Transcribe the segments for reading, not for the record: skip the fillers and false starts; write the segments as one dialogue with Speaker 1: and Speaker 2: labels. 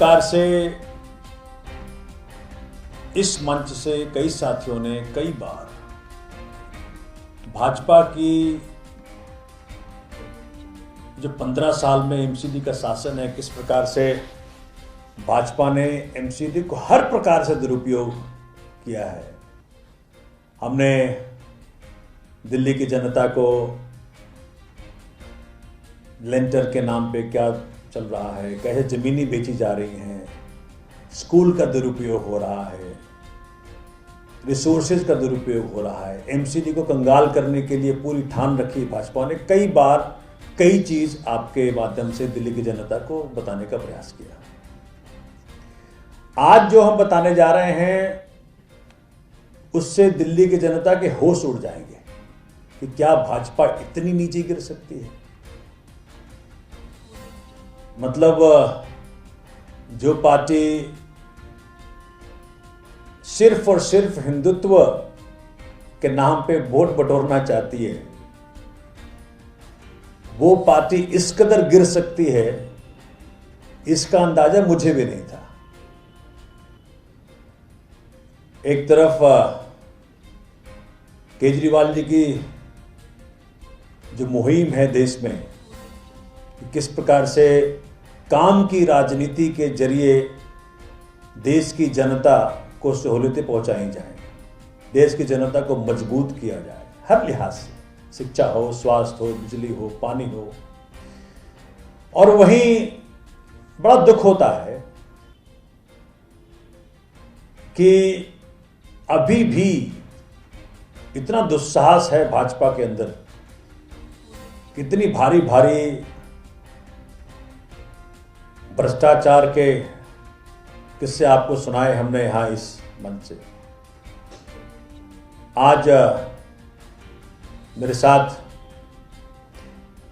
Speaker 1: प्रकार से इस मंच से कई साथियों ने कई बार भाजपा की जो 15 साल में एमसीडी का शासन है, किस प्रकार से भाजपा ने एमसीडी को हर प्रकार से दुरुपयोग किया है। हमने दिल्ली की जनता को लेंटर के नाम पे क्या चल रहा है, कैसे ज़मीनें बेची जा रही हैं, स्कूल का दुरुपयोग हो रहा है, रिसोर्सेज का दुरुपयोग हो रहा है। एमसीडी को कंगाल करने के लिए पूरी ठान रखी भाजपा ने। कई बार कई चीज़ आपके माध्यम से दिल्ली की जनता को बताने का प्रयास किया। आज जो हम बताने जा रहे हैं उससे दिल्ली की जनता के होश उड़ जाएंगे कि क्या भाजपा इतनी नीचे गिर सकती है। मतलब जो पार्टी सिर्फ और सिर्फ हिंदुत्व के नाम पे वोट बटोरना चाहती है, वो पार्टी इस कदर गिर सकती है, इसका अंदाजा मुझे भी नहीं था। एक तरफ केजरीवाल जी की जो मुहिम है देश में, किस प्रकार से काम की राजनीति के जरिए देश की जनता को सहूलियतें पहुंचाई जाएं, देश की जनता को मजबूत किया जाए हर लिहाज से, शिक्षा हो, स्वास्थ्य हो, बिजली हो, पानी हो। और वहीं बड़ा दुख होता है कि अभी भी इतना दुस्साहस है भाजपा के अंदर, कितनी भारी भारी भ्रष्टाचार के किस्से आपको सुनाए हमने यहां इस मंच से। आज मेरे साथ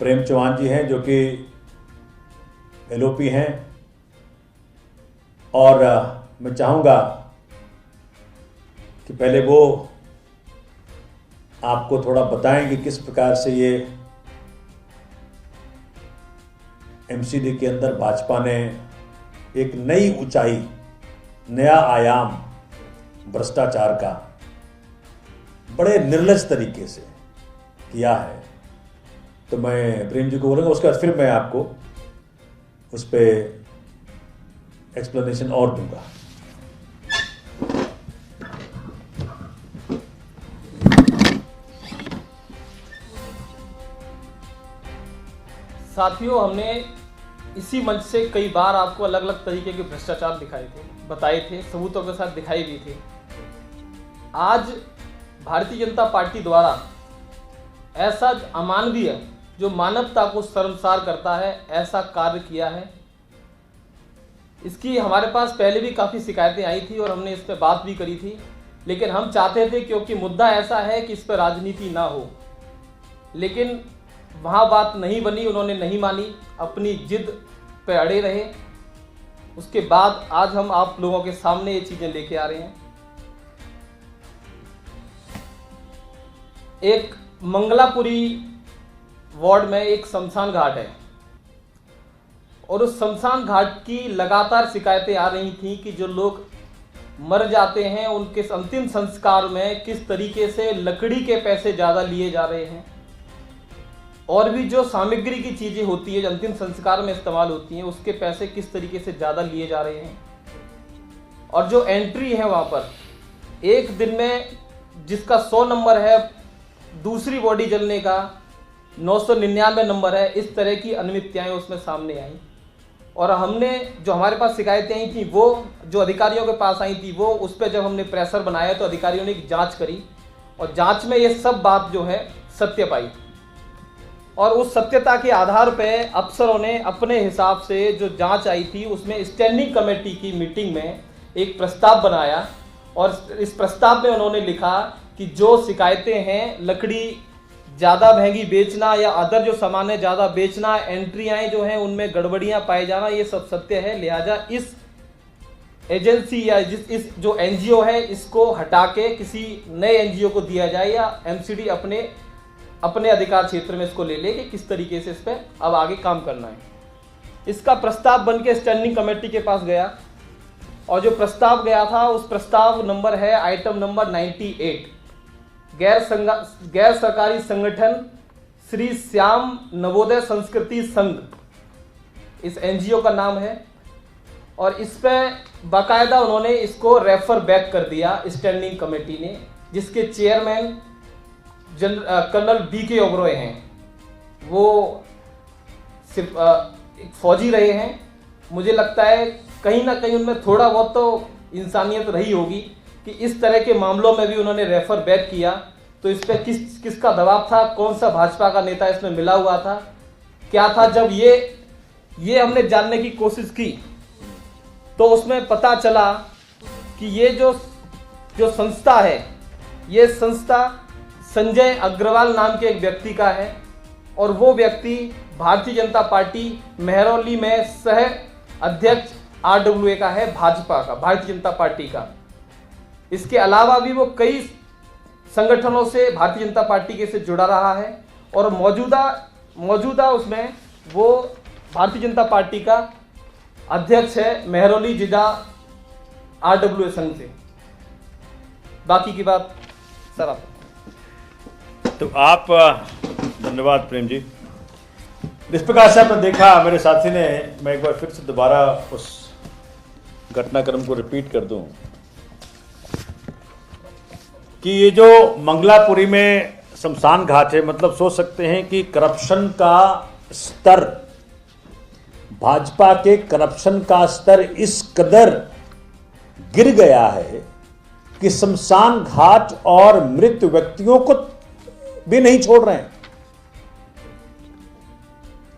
Speaker 1: प्रेम चौहान जी हैं जो कि एलओपी हैं, और मैं चाहूँगा कि पहले वो आपको थोड़ा बताएं कि किस प्रकार से ये एमसीडी के अंदर भाजपा ने एक नई ऊंचाई, नया आयाम भ्रष्टाचार का बड़े निर्लज तरीके से किया है। तो मैं प्रेम जी को बोलूँगा, उसके बाद फिर मैं आपको उस पर एक्सप्लेनेशन और दूंगा।
Speaker 2: साथियों, हमने इसी मंच से कई बार आपको अलग अलग तरीके के भ्रष्टाचार दिखाए थे, बताए थे, सबूतों के साथ दिखाए भी थे। आज भारतीय जनता पार्टी द्वारा ऐसा अमानवीय, जो मानवता को शर्मसार करता है, ऐसा कार्य किया है। इसकी हमारे पास पहले भी काफ़ी शिकायतें आई थी और हमने इस पर बात भी करी थी, लेकिन हम चाहते थे क्योंकि मुद्दा ऐसा है कि इस पर राजनीति ना हो, लेकिन वहाँ बात नहीं बनी, उन्होंने नहीं मानी, अपनी जिद पे अड़े रहे। उसके बाद आज हम आप लोगों के सामने ये चीज़ें लेके आ रहे हैं। एक मंगलापुरी वार्ड में एक शमशान घाट है और उस शमशान घाट की लगातार शिकायतें आ रही थी कि जो लोग मर जाते हैं उनके अंतिम संस्कार में किस तरीके से लकड़ी के पैसे ज़्यादा लिए जा रहे हैं, और भी जो सामग्री की चीज़ें होती है जो अंतिम संस्कार में इस्तेमाल होती हैं उसके पैसे किस तरीके से ज़्यादा लिए जा रहे हैं। और जो एंट्री है वहाँ पर एक दिन में जिसका 100 नंबर है, दूसरी बॉडी जलने का 999 नंबर है, इस तरह की अनियमितताएं उसमें सामने आई। और हमने जो हमारे पास शिकायतें आई थी, वो जो अधिकारियों के पास आई थी, वो उस पर जब हमने प्रेशर बनाया तो अधिकारियों ने एक जाँच करी और जाँच में ये सब बात जो है सत्य पाई। और उस सत्यता के आधार पे अफसरों ने अपने हिसाब से जो जांच आई थी उसमें स्टैंडिंग कमेटी की मीटिंग में एक प्रस्ताव बनाया और इस प्रस्ताव में उन्होंने लिखा कि जो शिकायतें हैं, लकड़ी ज़्यादा महंगी बेचना या अदर जो सामान है ज़्यादा बेचना, एंट्रियाँ जो हैं उनमें गड़बड़ियाँ पाए जाना, ये सब सत्य है। लिहाजा इस एजेंसी या इस जो एनजीओ है इसको हटा के किसी नए एनजीओ को दिया जाए या एमसीडी अपने अधिकार क्षेत्र में इसको ले ले कि किस तरीके से इस पर अब आगे काम करना है। इसका प्रस्ताव बन के स्टैंडिंग कमेटी के पास गया और जो प्रस्ताव गया था उस प्रस्ताव नंबर है आइटम नंबर 98। गैर सरकारी संगठन श्री श्याम नवोदय संस्कृति संघ इस एनजीओ का नाम है और इस पे बाकायदा उन्होंने इसको रेफर बैक कर दिया स्टैंडिंग कमेटी ने, जिसके चेयरमैन कर्नल BK ओबरॉय हैं। वो सिर्फ एक फौजी रहे हैं। मुझे लगता है कहीं ना कहीं उनमें थोड़ा बहुत तो इंसानियत रही होगी कि इस तरह के मामलों में भी उन्होंने रेफर बैक किया। तो इस पर किसका दबाव था, कौन सा भाजपा का नेता इसमें मिला हुआ था, क्या था। जब ये हमने जानने की कोशिश की तो उसमें पता चला कि ये जो संस्था है, ये संस्था संजय अग्रवाल नाम के एक व्यक्ति का है और वो व्यक्ति भारतीय जनता पार्टी महरौली में सह अध्यक्ष RWA का है, भाजपा का, भारतीय जनता पार्टी का। इसके अलावा भी वो कई संगठनों से भारतीय जनता पार्टी के से जुड़ा रहा है और मौजूदा उसमें वो भारतीय जनता पार्टी का अध्यक्ष है महरौली जिला RWA संघ से। बाकी की बात सर आप।
Speaker 1: तो आप धन्यवाद प्रेम जी। इस प्रकार से आपने देखा मेरे साथी ने, मैं एक बार फिर से दोबारा उस घटनाक्रम को रिपीट कर दूं कि ये जो मंगलापुरी में शमशान घाट है, मतलब सोच सकते हैं कि करप्शन का स्तर, भाजपा के करप्शन का स्तर इस कदर गिर गया है कि शमशान घाट और मृत व्यक्तियों को भी नहीं छोड़ रहे हैं।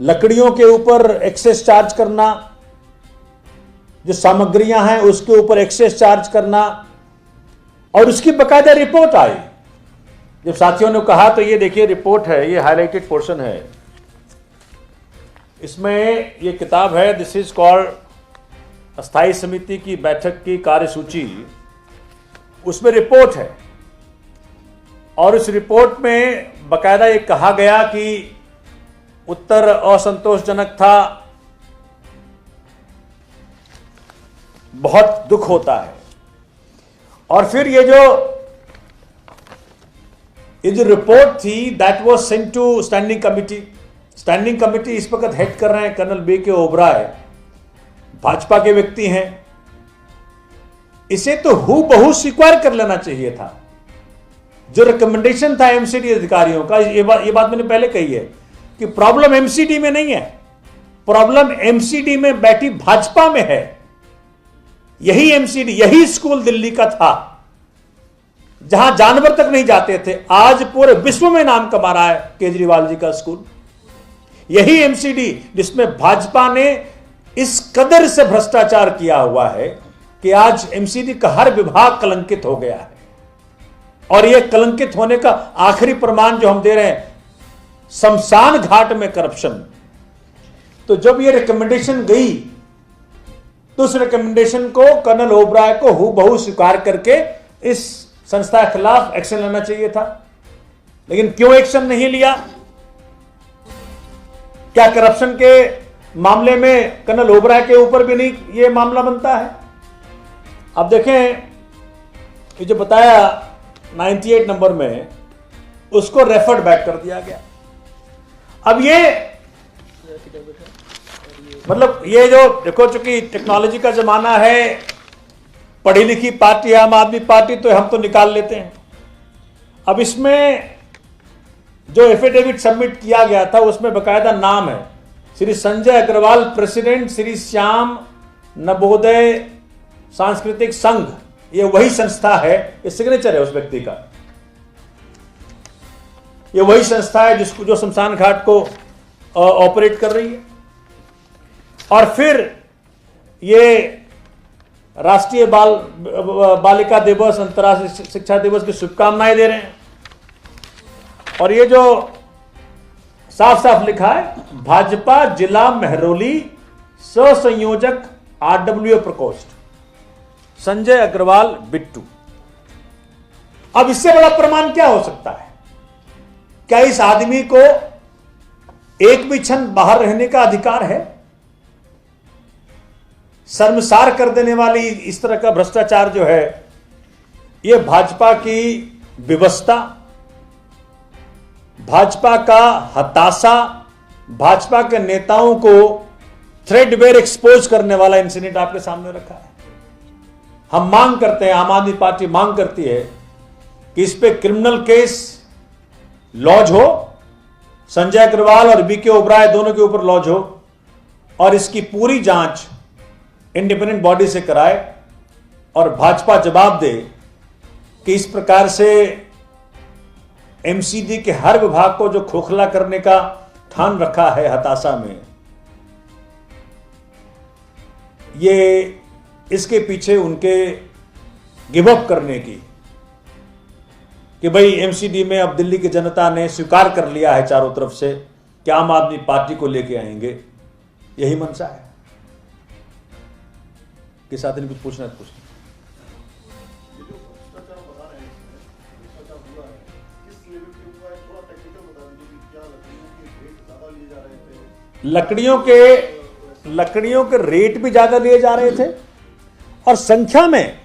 Speaker 1: लकड़ियों के ऊपर एक्सेस चार्ज करना, जो सामग्रियां हैं उसके ऊपर एक्सेस चार्ज करना, और उसकी बकायदा रिपोर्ट आई। जब साथियों ने कहा तो ये देखिए रिपोर्ट है, ये हाईलाइटेड पोर्शन है, इसमें ये किताब है, दिस इज कॉल्ड अस्थायी समिति की बैठक की कार्यसूची, उसमें रिपोर्ट है। और इस रिपोर्ट में बकायदा ये कहा गया कि उत्तर असंतोषजनक था, बहुत दुख होता है। और फिर ये जो रिपोर्ट थी that was sent to standing committee. Standing committee इस वक्त हेड कर रहे हैं कर्नल BK ओबरॉय, भाजपा के व्यक्ति हैं। इसे तो हूबहू स्वीकार कर लेना चाहिए था। जो रिकमेंडेशन था MCD अधिकारियों का, ये बात मैंने पहले कही है कि प्रॉब्लम MCD में नहीं है, प्रॉब्लम MCD में बैठी भाजपा में है। यही MCD, यही स्कूल दिल्ली का था जहां जानवर तक नहीं जाते थे, आज पूरे विश्व में नाम कमा रहा है केजरीवाल जी का स्कूल। यही MCD जिसमें भाजपा ने इस कदर से भ्रष्टाचार किया हुआ है कि आज MCD का हर विभाग कलंकित हो गया है। और यह कलंकित होने का आखिरी प्रमाण जो हम दे रहे हैं, शमशान घाट में करप्शन। तो जब यह रिकमेंडेशन गई तो उस रिकमेंडेशन को कर्नल ओबरॉय को हूबहू स्वीकार करके इस संस्था के खिलाफ एक्शन लेना चाहिए था। लेकिन क्यों एक्शन नहीं लिया? क्या करप्शन के मामले में कर्नल ओबरॉय के ऊपर भी नहीं यह मामला बनता है? अब देखें, ये जो बताया 98 नंबर में, उसको रेफर्ड बैक कर दिया गया। अब ये मतलब ये जो देखो, चूंकि टेक्नोलॉजी का जमाना है, पढ़ी लिखी पार्टी आम आदमी पार्टी, तो हम तो निकाल लेते हैं। अब इसमें जो एफिडेविट सबमिट किया गया था उसमें बकायदा नाम है श्री संजय अग्रवाल, प्रेसिडेंट श्री श्याम नवोदय सांस्कृतिक संघ। ये वही संस्था है, ये सिग्नेचर है उस व्यक्ति का। ये वही संस्था है जिसको जो शमशान घाट को ऑपरेट कर रही है। और फिर ये राष्ट्रीय बालिका दिवस, अंतर्राष्ट्रीय शिक्षा दिवस की शुभकामनाएं दे रहे हैं। और ये जो साफ साफ लिखा है, भाजपा जिला महरौली सह संयोजक RWA प्रकोष्ठ संजय अग्रवाल बिट्टू। अब इससे बड़ा प्रमाण क्या हो सकता है? क्या इस आदमी को एक भी क्षण बाहर रहने का अधिकार है? शर्मसार कर देने वाली इस तरह का भ्रष्टाचार जो है, यह भाजपा की विवशता, भाजपा का हताशा, भाजपा के नेताओं को थ्रेडबेयर एक्सपोज करने वाला इंसिडेंट आपके सामने रखा है। हम मांग करते हैं, आम आदमी पार्टी मांग करती है कि इस पे क्रिमिनल केस लॉन्च हो, संजय अग्रवाल और बीके ओबराय दोनों के ऊपर लॉन्च हो और इसकी पूरी जांच इंडिपेंडेंट बॉडी से कराए और भाजपा जवाब दे कि इस प्रकार से एमसीडी के हर विभाग को जो खोखला करने का ठान रखा है हताशा में, ये इसके पीछे उनके गिव अप करने की, कि भाई एमसीडी में अब दिल्ली की जनता ने स्वीकार कर लिया है चारों तरफ से कि आम आदमी पार्टी को लेके आएंगे, यही मंशा है। के साथ कुछ पूछना है तो पूछना। लकड़ियों के रेट भी ज्यादा लिए जा रहे थे और संख्या में,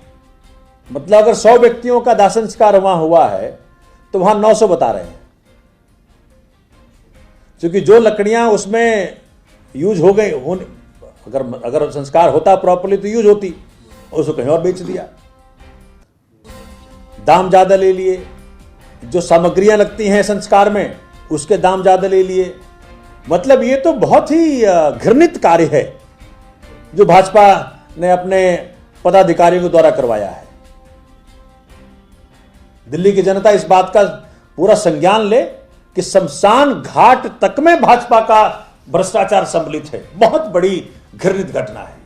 Speaker 1: मतलब अगर 100 व्यक्तियों का दाह संस्कार वहां हुआ है तो वहां 900 बता रहे हैं, क्योंकि जो लकड़ियां उसमें यूज हो गई, अगर संस्कार होता प्रॉपर्ली तो यूज होती, उसको कहीं और बेच दिया, दाम ज्यादा ले लिए, जो सामग्रियां लगती हैं संस्कार में उसके दाम ज्यादा ले लिए। मतलब ये तो बहुत ही घृणित कार्य है जो भाजपा ने अपने पदाधिकारियों के द्वारा करवाया है। दिल्ली की जनता इस बात का पूरा संज्ञान ले कि शमशान घाट तक में भाजपा का भ्रष्टाचार सम्मिलित है। बहुत बड़ी घृणित घटना है।